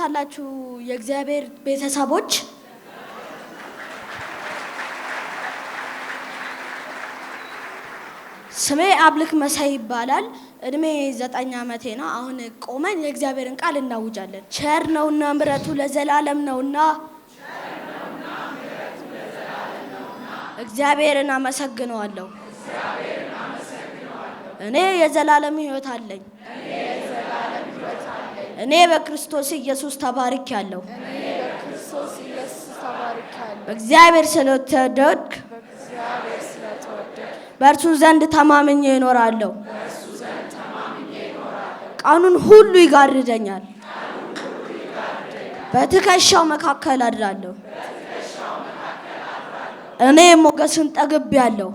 አላችሁ የእግዚአብሔር ቤተሰቦች? ስሜ አብልክ መሳይ ይባላል። እድሜ 9 ዓመቴ ነው። አሁን ቆመን የእግዚአብሔርን ቃል እናውጃለን። ቸር ነውና ምሕረቱ ለዘላለም ነውና እግዚአብሔርን አመሰግነዋለሁ። እኔ የዘላለም ሕይወት አለኝ። እኔ በክርስቶስ ኢየሱስ ተባርኬያለሁ። እግዚአብሔር ስለተወደድክ በእርሱ ዘንድ ተማምኜ እኖራለሁ። ቀኑን ሁሉ ይጋርደኛል። በትከሻው መካከል አድራለሁ። እኔ ሞገስን ጠግቤያለሁ።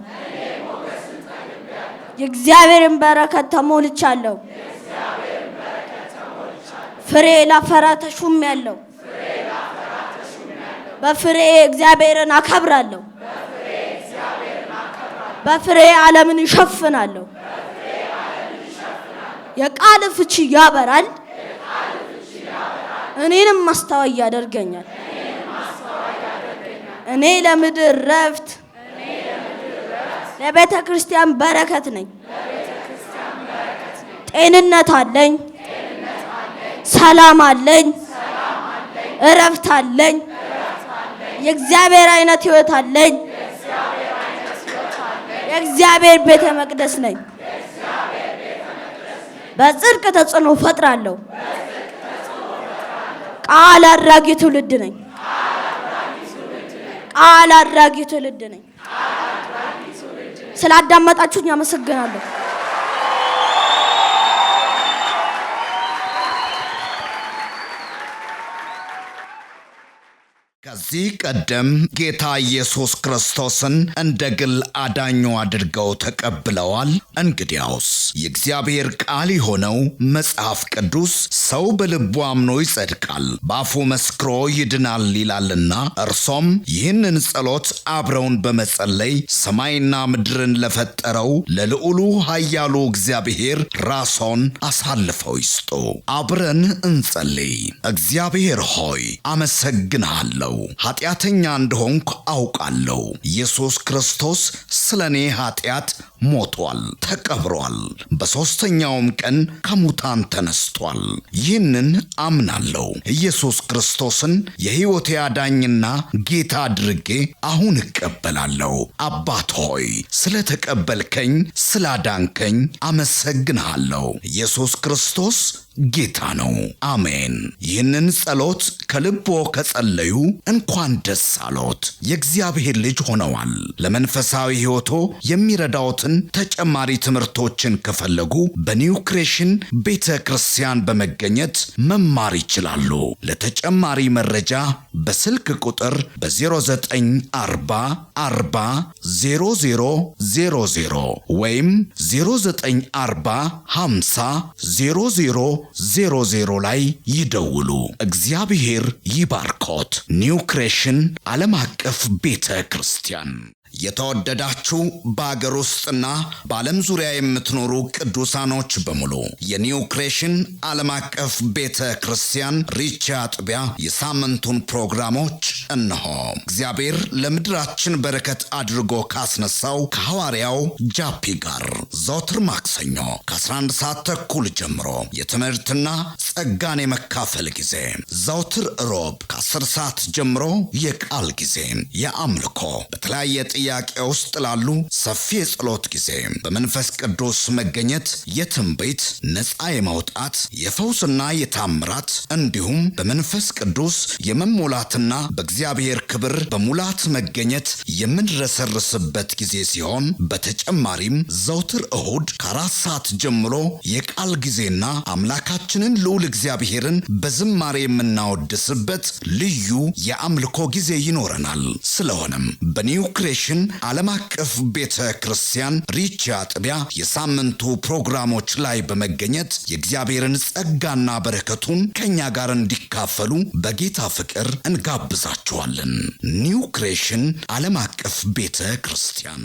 የእግዚአብሔርን በረከት ተሞልቻለሁ። ፍሬ ላፈራ ተሹሜያለሁ። በፍሬ እግዚአብሔርን አከብራለሁ። በፍሬ ዓለምን እሸፍናለሁ። የቃል ፍቺ ያበራል፣ እኔንም ማስተዋይ ያደርገኛል። እኔ ለምድር ረፍት፣ ለቤተ ክርስቲያን በረከት ነኝ። ጤንነት አለኝ፣ ሰላም አለኝ፣ እረፍት አለኝ። የእግዚአብሔር አይነት ሕይወት አለኝ። የእግዚአብሔር ቤተ መቅደስ ነኝ። በጽድቅ ተጽዕኖ ፈጥራለሁ። ቃል አድራጊ ትውልድ ነኝ። ቃል አድራጊ ትውልድ ነኝ። ስላዳመጣችሁኝ አመሰግናለሁ። ከዚህ ቀደም ጌታ ኢየሱስ ክርስቶስን እንደ ግል አዳኙ አድርገው ተቀብለዋል? እንግዲያውስ የእግዚአብሔር ቃል የሆነው መጽሐፍ ቅዱስ ሰው በልቡ አምኖ ይጸድቃል፣ በአፉ መስክሮ ይድናል ይላልና እርሶም ይህንን ጸሎት አብረውን በመጸለይ ሰማይና ምድርን ለፈጠረው ለልዑሉ ኃያሉ እግዚአብሔር ራስዎን አሳልፈው ይስጡ። አብረን እንጸልይ። እግዚአብሔር ሆይ አመሰግንሃለሁ። ኃጢአተኛ እንደሆንኩ አውቃለሁ። ኢየሱስ ክርስቶስ ስለኔ ኃጢአት ሞቷል፣ ተቀብሯል፣ በሦስተኛውም ቀን ከሙታን ተነስቷል። ይህንን አምናለሁ። ኢየሱስ ክርስቶስን የሕይወቴ አዳኝና ጌታ አድርጌ አሁን እቀበላለሁ። አባት ሆይ ስለተቀበልከኝ፣ ስላዳንከኝ አመሰግንሃለሁ። ኢየሱስ ክርስቶስ ጌታ ነው። አሜን። ይህንን ጸሎት ከልቦ ከጸለዩ እንኳን ደስ አሎት፣ የእግዚአብሔር ልጅ ሆነዋል። ለመንፈሳዊ ሕይወቶ የሚረዳዎትን ተጨማሪ ትምህርቶችን ከፈለጉ በኒው ክሬሽን ቤተ ክርስቲያን በመገኘት መማር ይችላሉ። ለተጨማሪ መረጃ በስልክ ቁጥር በ0940 40 0000 ወይም 0940 50 0000 ላይ ይደውሉ። እግዚአብሔር ይባርኮት። ኒው ክሬሽን ዓለም አቀፍ ቤተ ክርስቲያን። የተወደዳችሁ በአገር ውስጥና በዓለም ዙሪያ የምትኖሩ ቅዱሳኖች በሙሉ የኒው ክሬሽን ዓለም አቀፍ ቤተ ክርስቲያን ሪቻ አጥቢያ የሳምንቱን ፕሮግራሞች እነሆ። እግዚአብሔር ለምድራችን በረከት አድርጎ ካስነሳው ከሐዋርያው ጃፒ ጋር ዘወትር ማክሰኞ ከ11 ሰዓት ተኩል ጀምሮ የትምህርትና ጸጋን የመካፈል ጊዜ፣ ዘወትር ሮብ ከ10 ሰዓት ጀምሮ የቃል ጊዜ፣ የአምልኮ በተለያየ ጥያቄ ውስጥ ላሉ ሰፊ የጸሎት ጊዜ፣ በመንፈስ ቅዱስ መገኘት የትንቢት ነፃ የማውጣት የፈውስና የታምራት እንዲሁም በመንፈስ ቅዱስ የመሞላትና በእግዚአብሔር ክብር በሙላት መገኘት የምንረሰርስበት ጊዜ ሲሆን በተጨማሪም ዘውትር እሁድ ከ4 ሰዓት ጀምሮ የቃል ጊዜና አምላካችንን ልዑል እግዚአብሔርን በዝማሬ የምናወድስበት ልዩ የአምልኮ ጊዜ ይኖረናል። ስለሆነም በኒው ክሬሽን ዓለም አቀፍ ቤተ ክርስቲያን ሪቻ አጥቢያ የሳምንቱ ፕሮግራሞች ላይ በመገኘት የእግዚአብሔርን ጸጋና በረከቱን ከኛ ጋር እንዲካፈሉ በጌታ ፍቅር እንጋብዛችኋለን። ኒው ክሬሽን ዓለም አቀፍ ቤተ ክርስቲያን